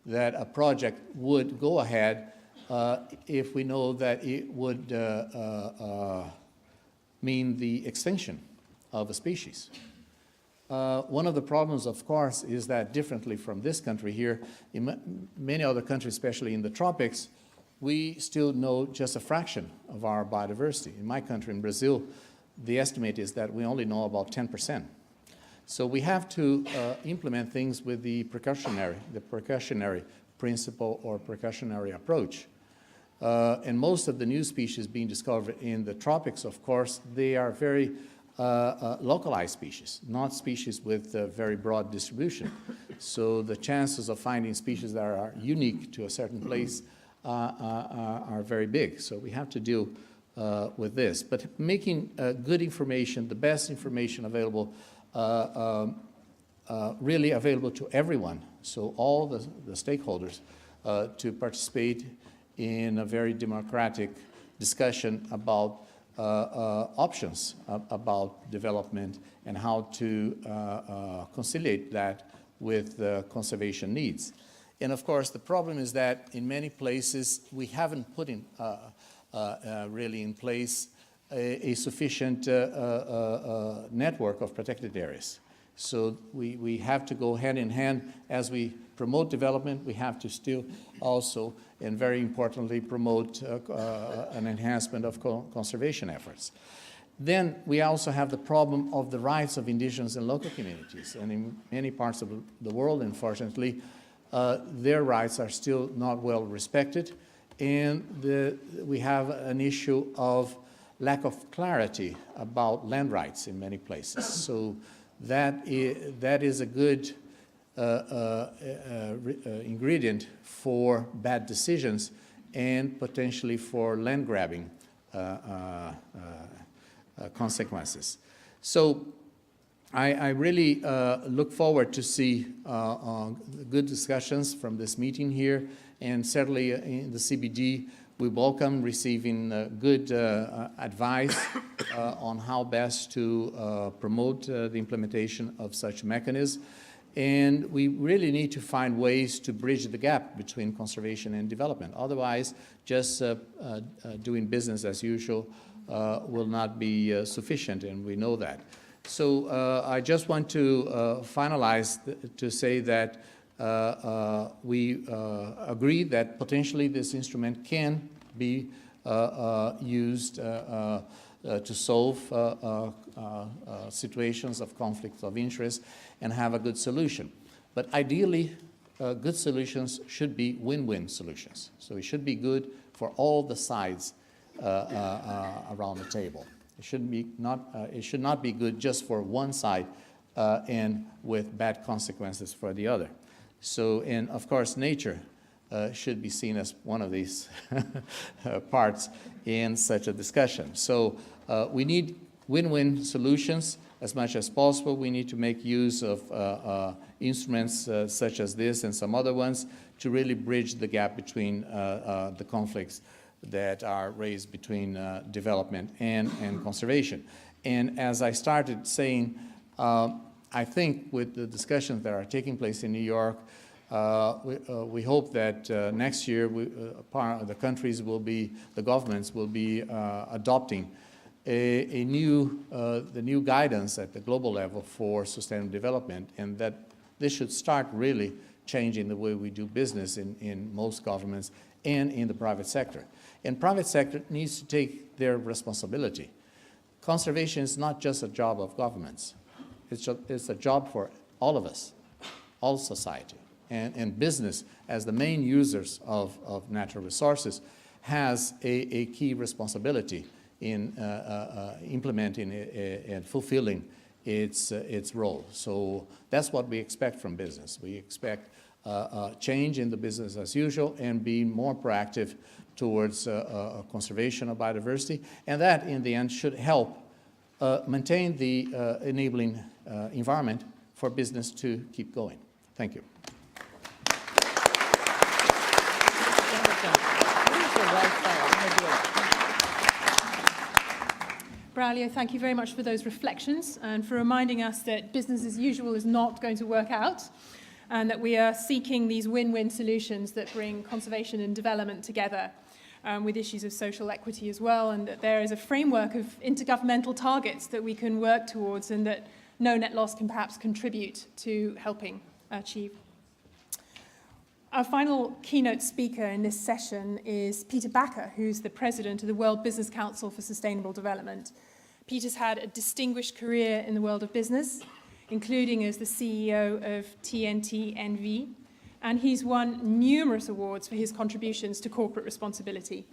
that a project would go ahead if we know that it would mean the extinction of a species. One of the problems, of course, is that differently from this country here, in many other countries, especially in the tropics, we still know just a fraction of our biodiversity. In my country, in Brazil, the estimate is that we only know about 10%. So we have to implement things with the precautionary principle or precautionary approach. And most of the new species being discovered in the tropics, of course, they are very localized species, not species with very broad distribution. So the chances of finding species that are unique to a certain place are very big. So we have to deal with this. But making good information, the best information available, really available to everyone, so all the stakeholders to participate in a very democratic discussion about options about development and how to conciliate that with conservation needs. And of course, the problem is that in many places we haven't put in really in place a sufficient network of protected areas. So we have to go hand in hand as we promote development. We have to still also, and very importantly, promote an enhancement of conservation efforts. Then we also have the problem of the rights of indigenous and local communities. And in many parts of the world, unfortunately, their rights are still not well respected. And we have an issue of lack of clarity about land rights in many places. So that is a good ingredient for bad decisions and potentially for land grabbing consequences. So I really look forward to see good discussions from this meeting here, and certainly in the CBD we welcome receiving good advice on how best to promote the implementation of such mechanisms. And we really need to find ways to bridge the gap between conservation and development. Otherwise, just doing business as usual will not be sufficient, and we know that. So I just want to finalize to say that we agree that potentially this instrument can be used to solve situations of conflicts of interest and have a good solution. But ideally, good solutions should be win-win solutions. So it should be good for all the sides around the table. It should not be good just for one side and with bad consequences for the other. So, and of course, nature should be seen as one of these parts in such a discussion. So we need win-win solutions as much as possible. We need to make use of instruments such as this and some other ones to really bridge the gap between the conflicts that are raised between development and conservation. And as I started saying, I think with the discussions that are taking place in New York, we hope that next year the countries will be, the governments will be adopting the new guidance at the global level for sustainable development, and that this should start really changing the way we do business in most governments and in the private sector. And private sector needs to take their responsibility. Conservation is not just a job of governments. It's a job for all of us, all society. And business, as the main users of natural resources, has a key responsibility in implementing and fulfilling its role. So that's what we expect from business. We expect change in the business as usual and be more proactive towards conservation of biodiversity. And that, in the end, should help maintain the enabling environment for business to keep going. Thank you. Braulio, thank you very much for those reflections and for reminding us that business as usual is not going to work out, and that we are seeking these win-win solutions that bring conservation and development together, with issues of social equity as well, and that there is a framework of intergovernmental targets that we can work towards and that no net loss can perhaps contribute to helping achieve. Our final keynote speaker in this session is Peter Bakker, who's the president of the World Business Council for Sustainable Development. Peter's had a distinguished career in the world of business, including as the CEO of TNT NV, and he's won numerous awards for his contributions to corporate responsibility.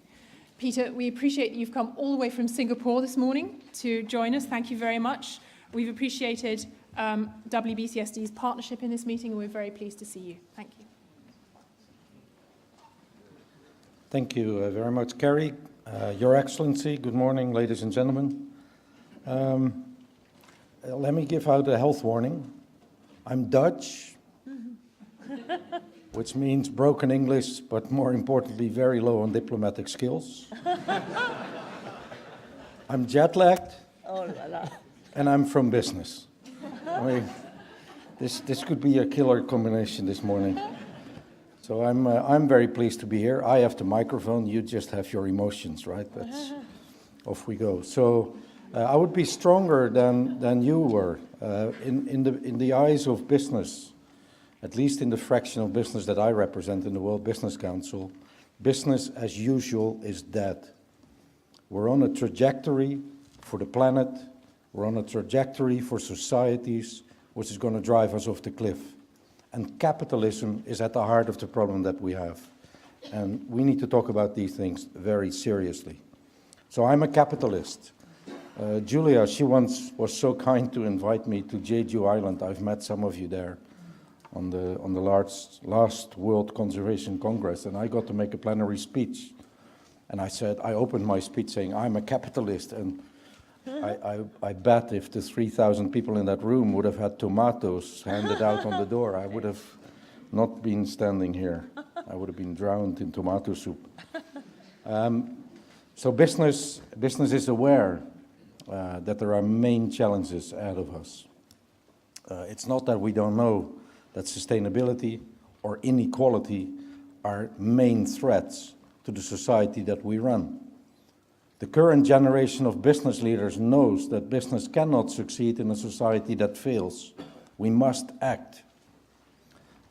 Peter, we appreciate that you've come all the way from Singapore this morning to join us. Thank you very much. We've appreciated WBCSD's partnership in this meeting, and we're very pleased to see you. Thank you. Thank you very much, Kerry. Your Excellency, good morning, ladies and gentlemen. Let me give out a health warning. I'm Dutch, which means broken English, but more importantly, very low on diplomatic skills. I'm jet-lagged, and I'm from business. I mean, this could be a killer combination this morning. So I'm very pleased to be here. I have the microphone, you just have your emotions, right? That's off we go. So I would be stronger than you were. In the eyes of business, at least in the fraction of business that I represent in the World Business Council, business as usual is dead. We're on a trajectory for the planet, we're on a trajectory for societies, which is going to drive us off the cliff. And capitalism is at the heart of the problem that we have. And we need to talk about these things very seriously. So I'm a capitalist. Julia, she once was so kind to invite me to Jeju Island. I've met some of you there on the last World Conservation Congress, and I got to make a plenary speech. And I opened my speech saying, I'm a capitalist. And I bet if the 3,000 people in that room would have had tomatoes handed out on the door, I would have not been standing here. I would have been drowned in tomato soup. So business is aware that there are main challenges ahead of us. It's not that we don't know that sustainability or inequality are main threats to the society that we run. The current generation of business leaders knows that business cannot succeed in a society that fails. We must act.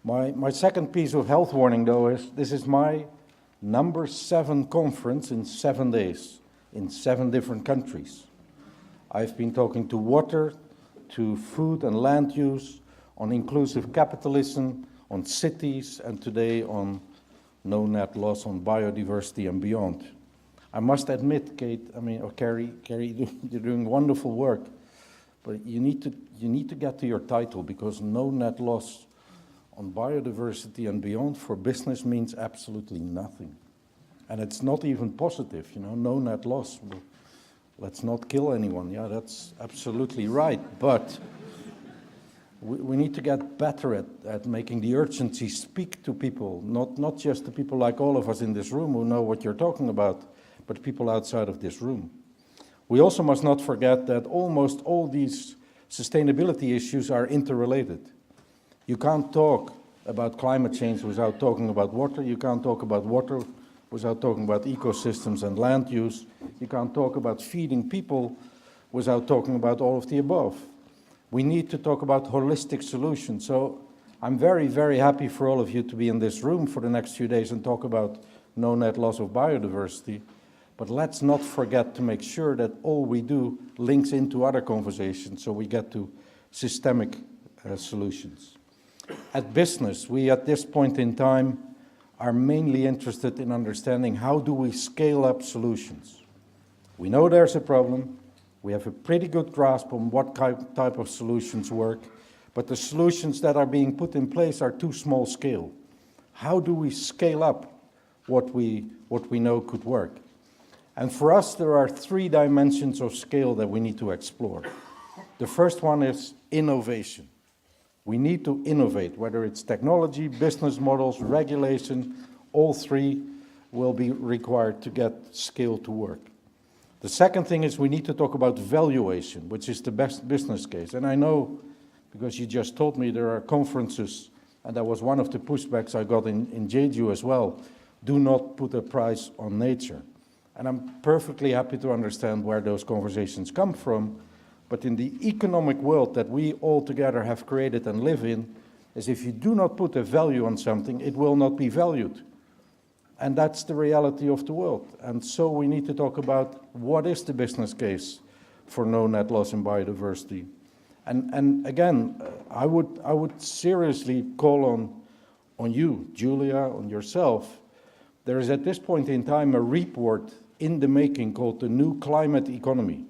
My second piece of health warning, though, is this is my number 7 conference in 7 days in 7 different countries. I've been talking to water, to food and land use, on inclusive capitalism, on cities, and today on no net loss, on biodiversity and beyond. I must admit, Kerry, you're doing wonderful work, but you need to get to your title, because no net loss on biodiversity and beyond for business means absolutely nothing. And it's not even positive, no net loss. Let's not kill anyone. Yeah, that's absolutely right. But we need to get better at making the urgency speak to people, not just the people like all of us in this room who know what you're talking about, but people outside of this room. We also must not forget that almost all these sustainability issues are interrelated. You can't talk about climate change without talking about water. You can't talk about water without talking about ecosystems and land use. You can't talk about feeding people without talking about all of the above. We need to talk about holistic solutions. So I'm very, very happy for all of you to be in this room for the next few days and talk about no net loss of biodiversity. But let's not forget to make sure that all we do links into other conversations so we get to systemic solutions. At business, we at this point in time are mainly interested in understanding how do we scale up solutions. We know there's a problem. We have a pretty good grasp on what type of solutions work, but the solutions that are being put in place are too small scale. How do we scale up what we know could work? And for us, there are 3 dimensions of scale that we need to explore. The first one is innovation. We need to innovate, whether it's technology, business models, regulation, all 3 will be required to get scale to work. The second thing is we need to talk about valuation, which is the best business case. And I know, because you just told me, there are conferences, and that was one of the pushbacks I got in Jeju as well. Do not put a price on nature. And I'm perfectly happy to understand where those conversations come from. But in the economic world that we all together have created and live in, is if you do not put a value on something, it will not be valued. And that's the reality of the world. And so we need to talk about what is the business case for no net loss in biodiversity. And again, I would seriously call on you, Julia, on yourself. There is at this point in time a report in the making called the New Climate Economy.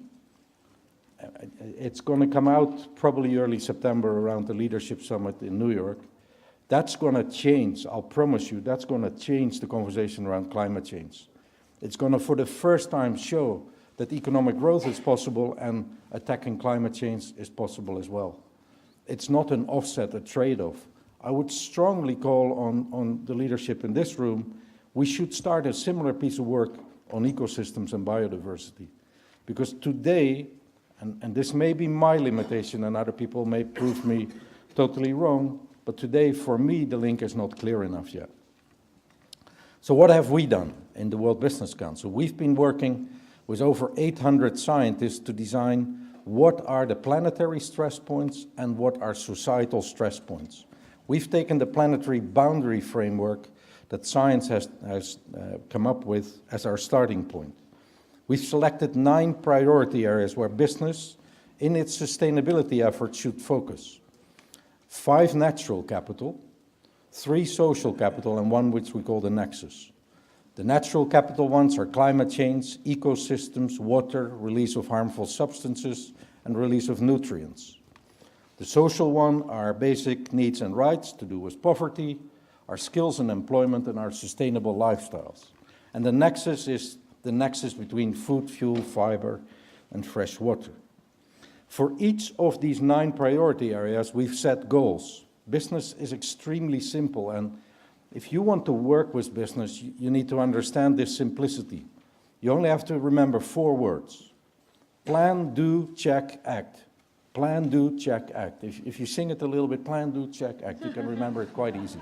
It's going to come out probably early September around the Leadership Summit in New York. That's going to change, I'll promise you, that's going to change the conversation around climate change. It's going to, for the first time, show that economic growth is possible and attacking climate change is possible as well. It's not an offset, a trade-off. I would strongly call on the leadership in this room, we should start a similar piece of work on ecosystems and biodiversity. Because today, and this may be my limitation and other people may prove me totally wrong, but today, for me, the link is not clear enough yet. So what have we done in the World Business Council? We've been working with over 800 scientists to design what are the planetary stress points and what are societal stress points. We've taken the planetary boundary framework that science has come up with as our starting point. We've selected 9 priority areas where business, in its sustainability efforts, should focus. 5 natural capital, 3 social capital, and 1 which we call the nexus. The natural capital ones are climate change, ecosystems, water, release of harmful substances, and release of nutrients. The social one are basic needs and rights to do with poverty, our skills and employment, and our sustainable lifestyles. And the nexus is the nexus between food, fuel, fiber, and fresh water. For each of these 9 priority areas, we've set goals. Business is extremely simple, and if you want to work with business, you need to understand this simplicity. You only have to remember 4 words. Plan, do, check, act. Plan, do, check, act. If you sing it a little bit, plan, do, check, act, you can remember it quite easy.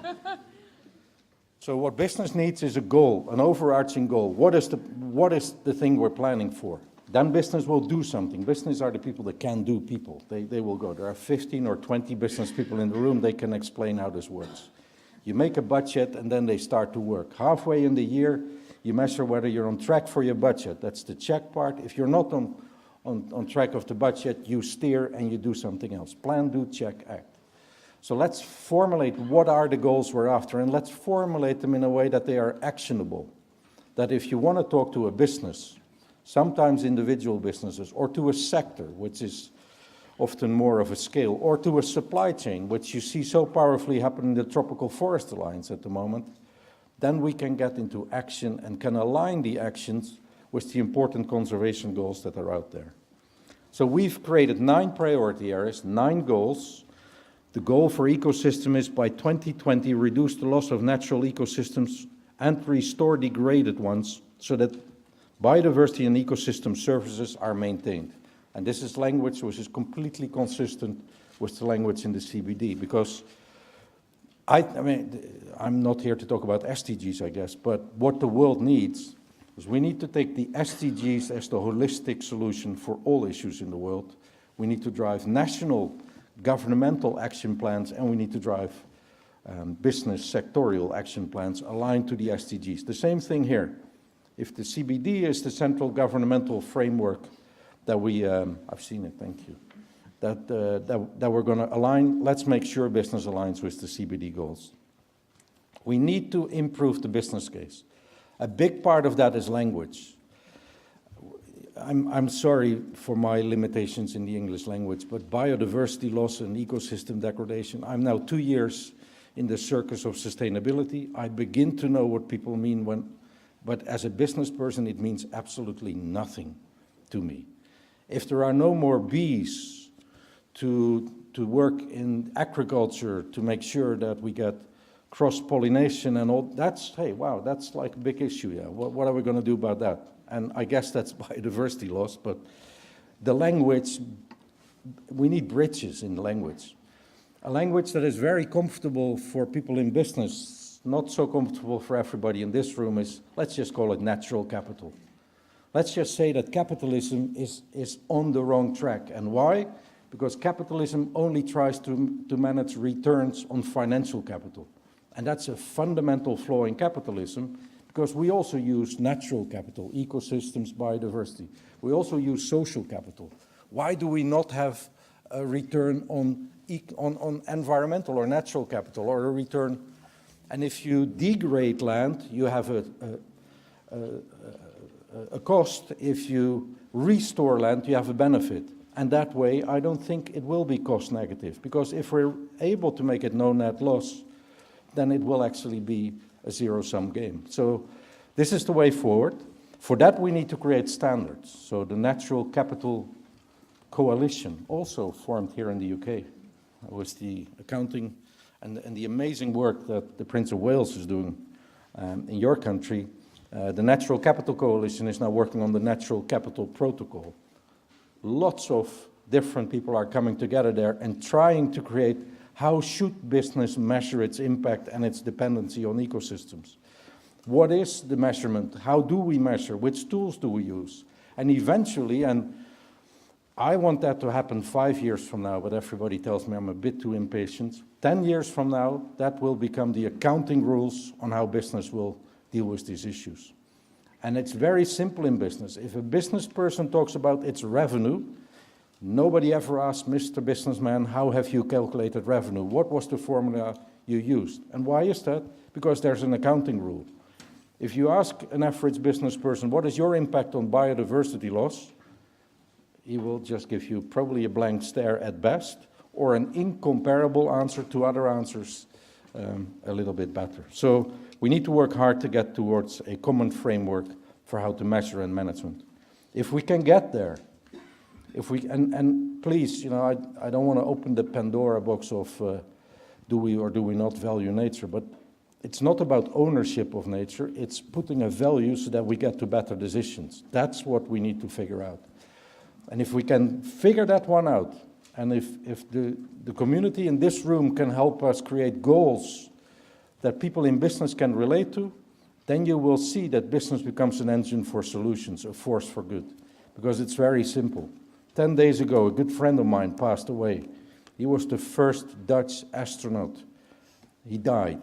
So what business needs is a goal, an overarching goal. What is the thing we're planning for? Then business will do something. Business are the people that can do people. They will go. There are 15 or 20 business people in the room. They can explain how this works. You make a budget and then they start to work. Halfway in the year, you measure whether you're on track for your budget. That's the check part. If you're not on track of the budget, you steer and you do something else. Plan, do, check, act. So let's formulate what are the goals we're after, and let's formulate them in a way that they are actionable. That if you want to talk to a business, sometimes individual businesses, or to a sector, which is often more of a scale, or to a supply chain, which you see so powerfully happen in the Tropical Forest Alliance at the moment, then we can get into action and can align the actions with the important conservation goals that are out there. So we've created 9 priority areas, 9 goals. The goal for ecosystem is by 2020 reduce the loss of natural ecosystems and restore degraded ones so that biodiversity and ecosystem services are maintained. And this is language which is completely consistent with the language in the CBD, because I mean, I'm not here to talk about SDGs, I guess, but what the world needs is we need to take the SDGs as the holistic solution for all issues in the world. We need to drive national governmental action plans, and we need to drive business sectorial action plans aligned to the SDGs. The same thing here. If the CBD is the central governmental framework that we, I've seen it, thank you, that we're going to align, let's make sure business aligns with the CBD goals. We need to improve the business case. A big part of that is language. I'm sorry for my limitations in the English language, but biodiversity loss and ecosystem degradation, I'm now 2 years in the circus of sustainability. I begin to know what people mean but as a business person, it means absolutely nothing to me. If there are no more bees to work in agriculture to make sure that we get cross-pollination and all, that's, hey, wow, that's like a big issue, yeah. What are we going to do about that? And I guess that's biodiversity loss, but the language, we need bridges in the language. A language that is very comfortable for people in business, not so comfortable for everybody in this room is, let's just call it natural capital. Let's just say that capitalism is on the wrong track. And why? Because capitalism only tries to manage returns on financial capital. And that's a fundamental flaw in capitalism, because we also use natural capital, ecosystems, biodiversity. We also use social capital. Why do we not have a return on environmental or natural capital, or a return? And if you degrade land, you have a cost. If you restore land, you have a benefit. And that way, I don't think it will be cost negative, because if we're able to make it no net loss, then it will actually be a zero-sum game. So this is the way forward. For that, we need to create standards. So the Natural Capital Coalition, also formed here in the UK, with the accounting and the amazing work that the Prince of Wales is doing in your country. The Natural Capital Coalition is now working on the Natural Capital Protocol. Lots of different people are coming together there and trying to create how should business measure its impact and its dependency on ecosystems. What is the measurement? How do we measure? Which tools do we use? And eventually, and I want that to happen 5 years from now, but everybody tells me I'm a bit too impatient. 10 years from now, that will become the accounting rules on how business will deal with these issues. And it's very simple in business. If a business person talks about its revenue, nobody ever asks, Mr. Businessman, how have you calculated revenue? What was the formula you used? And why is that? Because there's an accounting rule. If you ask an average business person, what is your impact on biodiversity loss? He will just give you probably a blank stare at best, or an incomparable answer to other answers a little bit better. So we need to work hard to get towards a common framework for how to measure and management. If we can get there, if we, and please, you know, I don't want to open the Pandora box of do we or do we not value nature, but it's not about ownership of nature, it's putting a value so that we get to better decisions. That's what we need to figure out. And if we can figure that one out, and if the community in this room can help us create goals that people in business can relate to, then you will see that business becomes an engine for solutions, a force for good. Because it's very simple. 10 days ago, a good friend of mine passed away. He was the first Dutch astronaut. He died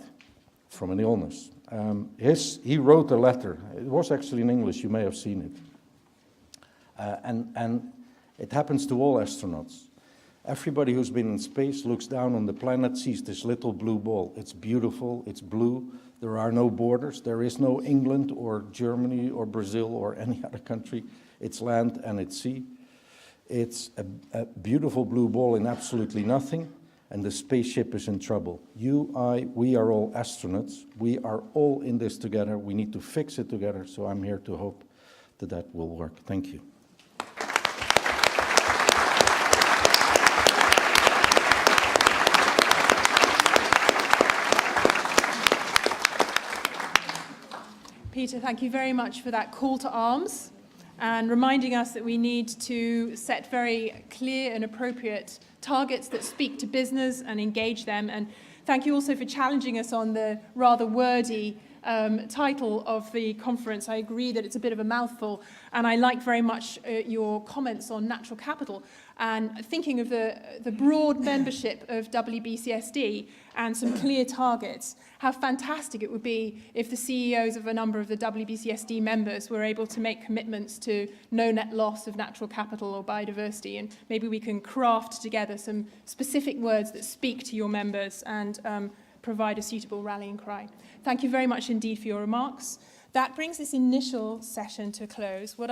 from an illness. He wrote a letter. It was actually in English, you may have seen it. And it happens to all astronauts. Everybody who's been in space looks down on the planet, sees this little blue ball. It's beautiful, it's blue, there are no borders, there is no England or Germany or Brazil or any other country. It's land and it's sea. It's a beautiful blue ball in absolutely nothing, and the spaceship is in trouble. We are all astronauts. We are all in this together. We need to fix it together, so I'm here to hope that will work. Thank you. Peter, thank you very much for that call to arms and reminding us that we need to set very clear and appropriate targets that speak to business and engage them. And thank you also for challenging us on the rather wordy title of the conference. I agree that it's a bit of a mouthful, and I like very much your comments on natural capital and thinking of the broad membership of WBCSD and some clear targets. How fantastic it would be if the CEOs of a number of the WBCSD members were able to make commitments to no net loss of natural capital or biodiversity, and maybe we can craft together some specific words that speak to your members and provide a suitable rallying cry. Thank you very much indeed for your remarks. That brings this initial session to a close. What